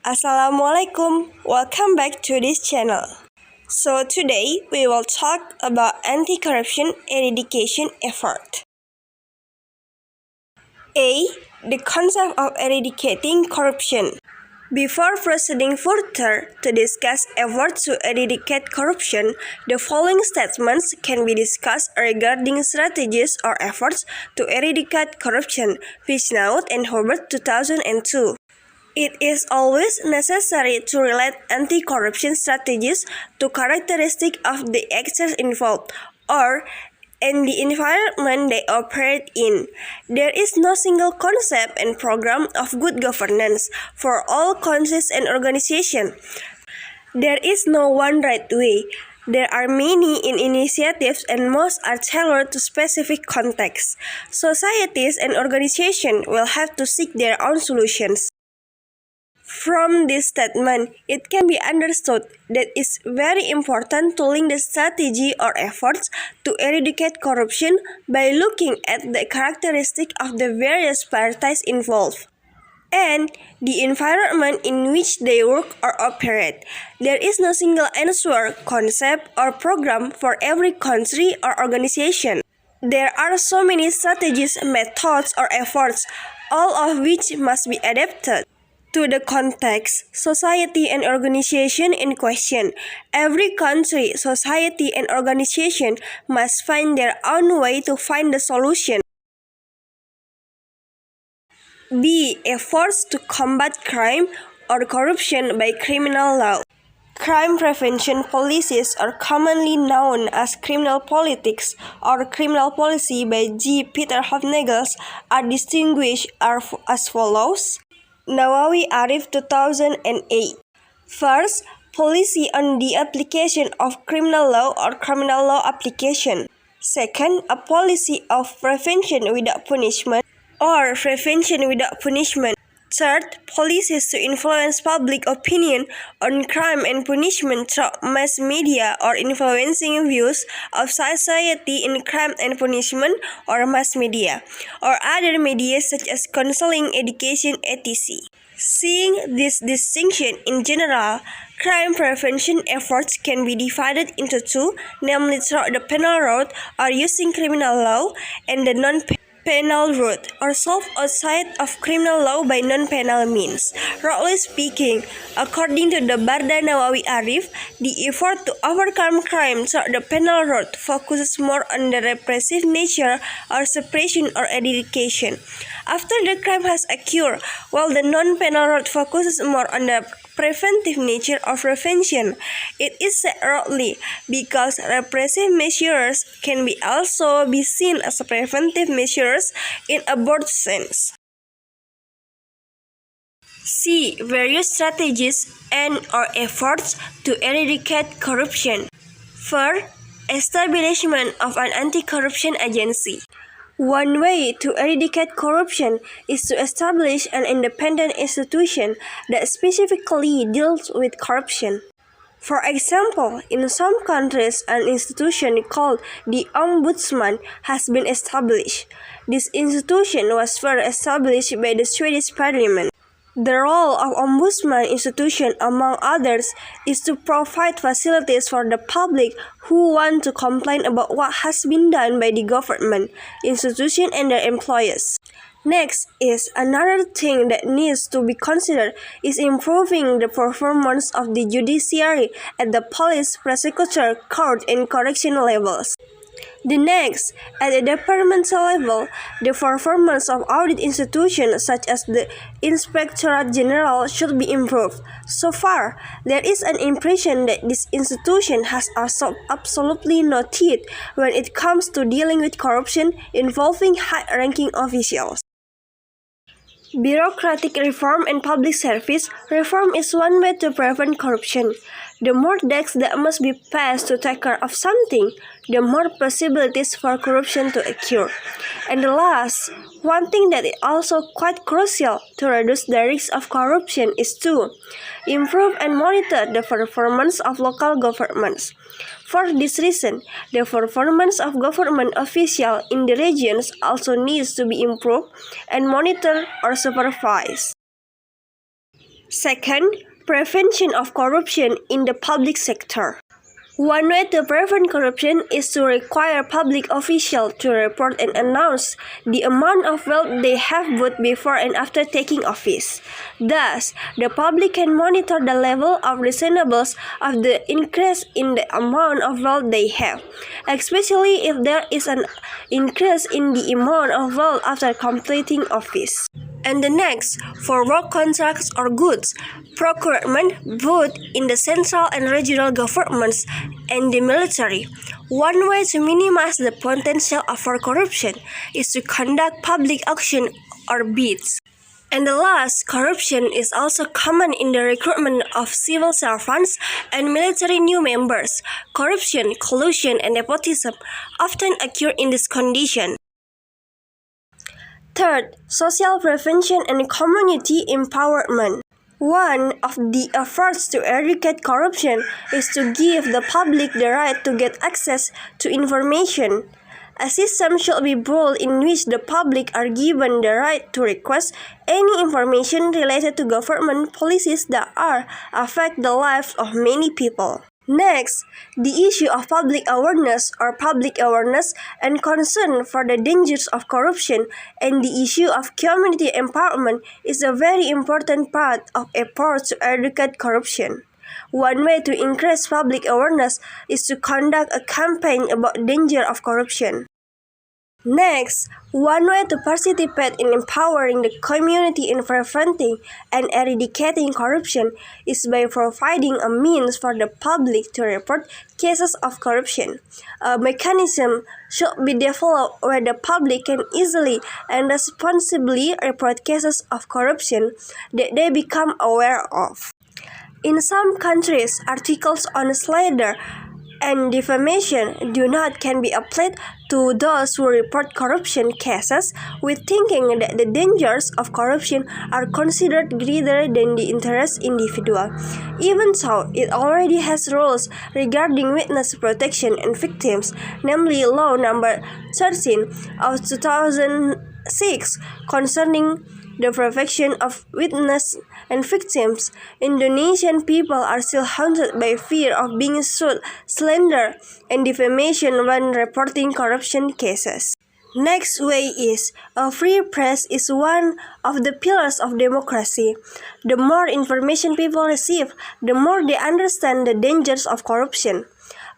Assalamualaikum, welcome back to this channel. So today we will talk about anti-corruption eradication effort. A. The concept of eradicating corruption. Before proceeding further to discuss efforts to eradicate corruption, the following statements can be discussed regarding strategies or efforts to eradicate corruption, Wisnaut and Hubert 2002. It is always necessary to relate anti-corruption strategies to characteristics of the actors involved, or in the environment they operate in. There is no single concept and program of good governance for all countries and organizations. There is no one right way. There are many initiatives and most are tailored to specific contexts. Societies and organizations will have to seek their own solutions. From this statement, it can be understood that it's very important to link the strategy or efforts to eradicate corruption by looking at the characteristics of the various parties involved and the environment in which they work or operate. There is no single answer, concept, or program for every country or organization. There are so many strategies, methods, or efforts, all of which must be adapted to the context, society, and organization in question. Every country, society, and organization must find their own way to find the solution. B. Efforts to combat crime or corruption by criminal law. Crime prevention policies are commonly known as criminal politics or criminal policy by G. Peter Hofnagels are distinguished as follows. Nawawi Arif 2008. First, policy on the application of criminal law or criminal law application. Second, a policy of prevention without punishment or prevention without punishment. Third, policies to influence public opinion on crime and punishment through mass media or influencing views of society in crime and punishment or mass media, or other media such as counseling, education, etc. Seeing this distinction in general, crime prevention efforts can be divided into two, namely through the penal route or using criminal law, and the non-penal route, or solved outside of criminal law by non-penal means. Roughly speaking, according to the Barda Nawawi Arif, the effort to overcome crime through the penal route focuses more on the repressive nature or suppression or eradication after the crime has occurred, while the non-penal route focuses more on the preventive nature of prevention. It is said roughly because repressive measures can also be seen as preventive measures in a broad sense. C. Various strategies and/or efforts to eradicate corruption. First, establishment of an anti-corruption agency. One way to eradicate corruption is to establish an independent institution that specifically deals with corruption. For example, in some countries, an institution called the Ombudsman has been established. This institution was first established by the Swedish Parliament. The role of Ombudsman institution, among others, is to provide facilities for the public who want to complain about what has been done by the government, institution, and their employees. Next is another thing that needs to be considered is improving the performance of the judiciary at the police, prosecutor, court, and correction levels. The next, at the departmental level, the performance of audit institutions such as the Inspectorate General should be improved. So far, there is an impression that this institution has absolutely no teeth when it comes to dealing with corruption involving high-ranking officials. Bureaucratic reform and public service reform is one way to prevent corruption. The more decks that must be passed to take care of something, the more possibilities for corruption to occur. And the last, one thing that is also quite crucial to reduce the risk of corruption is to improve and monitor the performance of local governments. For this reason, the performance of government officials in the regions also needs to be improved and monitored or supervised. Second, prevention of corruption in the public sector. One way to prevent corruption is to require public officials to report and announce the amount of wealth they have both before and after taking office. Thus, the public can monitor the level of reasonableness of the increase in the amount of wealth they have, especially if there is an increase in the amount of wealth after completing office. And the next, for work contracts or goods procurement, both in the central and regional governments and the military. One way to minimize the potential for corruption is to conduct public auction or bids. And the last, corruption is also common in the recruitment of civil servants and military new members. Corruption, collusion, and nepotism often occur in this condition. Third, social prevention and community empowerment. One of the efforts to eradicate corruption is to give the public the right to get access to information. A system should be built in which the public are given the right to request any information related to government policies that affect the lives of many people. Next, the issue of public awareness and concern for the dangers of corruption and the issue of community empowerment is a very important part of efforts to eradicate corruption. One way to increase public awareness is to conduct a campaign about danger of corruption. Next, one way to participate in empowering the community in preventing and eradicating corruption is by providing a means for the public to report cases of corruption. A mechanism should be developed where the public can easily and responsibly report cases of corruption that they become aware of. In some countries, articles on slander and defamation can be applied to those who report corruption cases with thinking that the dangers of corruption are considered greater than the interest individual. Even so, it already has rules regarding witness protection and victims, namely Law Number 13 of 2006 concerning the protection of witnesses and victims. Indonesian people are still haunted by fear of being sued, slander, and defamation when reporting corruption cases. Next way is, a free press is one of the pillars of democracy. The more information people receive, the more they understand the dangers of corruption.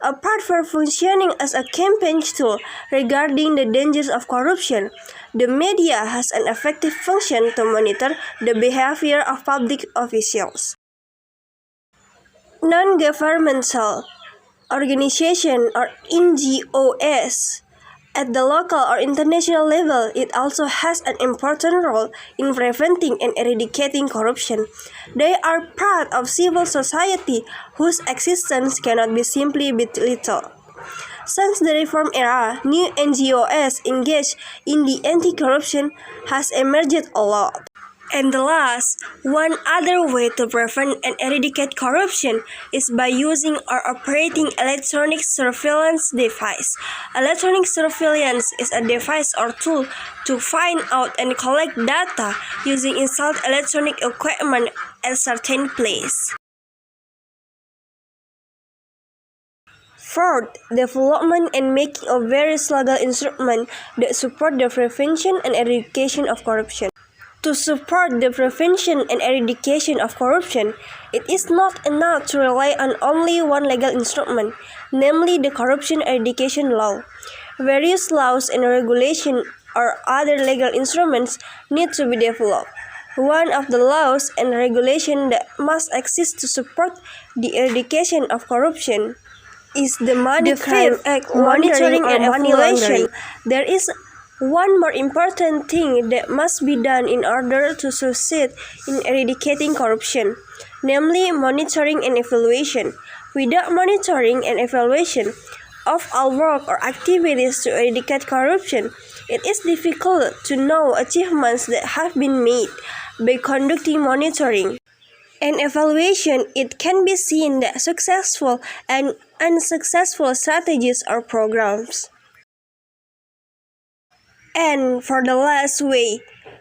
Apart from functioning as a campaign tool regarding the dangers of corruption, the media has an effective function to monitor the behavior of public officials. Non-governmental organization or NGOs. At the local or international level, it also has an important role in preventing and eradicating corruption. They are part of civil society whose existence cannot be simply belittled. Since the reform era, new NGOs engaged in the anti-corruption has emerged a lot. And the last, one other way to prevent and eradicate corruption is by using or operating electronic surveillance device. Electronic surveillance is a device or tool to find out and collect data using installed electronic equipment at certain place. Fourth, development and making of various legal instruments that support the prevention and eradication of corruption. To support the prevention and eradication of corruption, it is not enough to rely on only one legal instrument, namely the Corruption Eradication Law. Various laws and regulations or other legal instruments need to be developed. One of the laws and regulations that must exist to support the eradication of corruption is the Money Crime Act monitoring and evaluation. There is one more important thing that must be done in order to succeed in eradicating corruption, namely monitoring and evaluation. Without monitoring and evaluation of all work or activities to eradicate corruption, it is difficult to know achievements that have been made. By conducting monitoring and evaluation, it can be seen that successful and unsuccessful strategies or programs. And for the last way,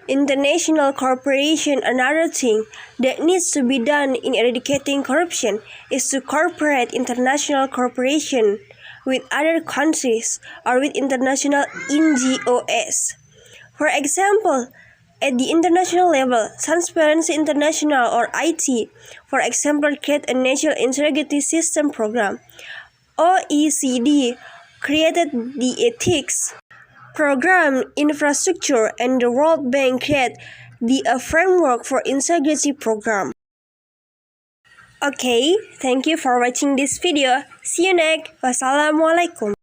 International cooperation. Another thing that needs to be done in eradicating corruption is to cooperate international cooperation with other countries or with international NGOs. For example, at the international level, Transparency International or IT, for example, create a National Integrity System program. OECD created the Ethics Program infrastructure, and the World Bank create the framework for integrity program. Okay, thank you for watching this video. See you next. Wassalamualaikum.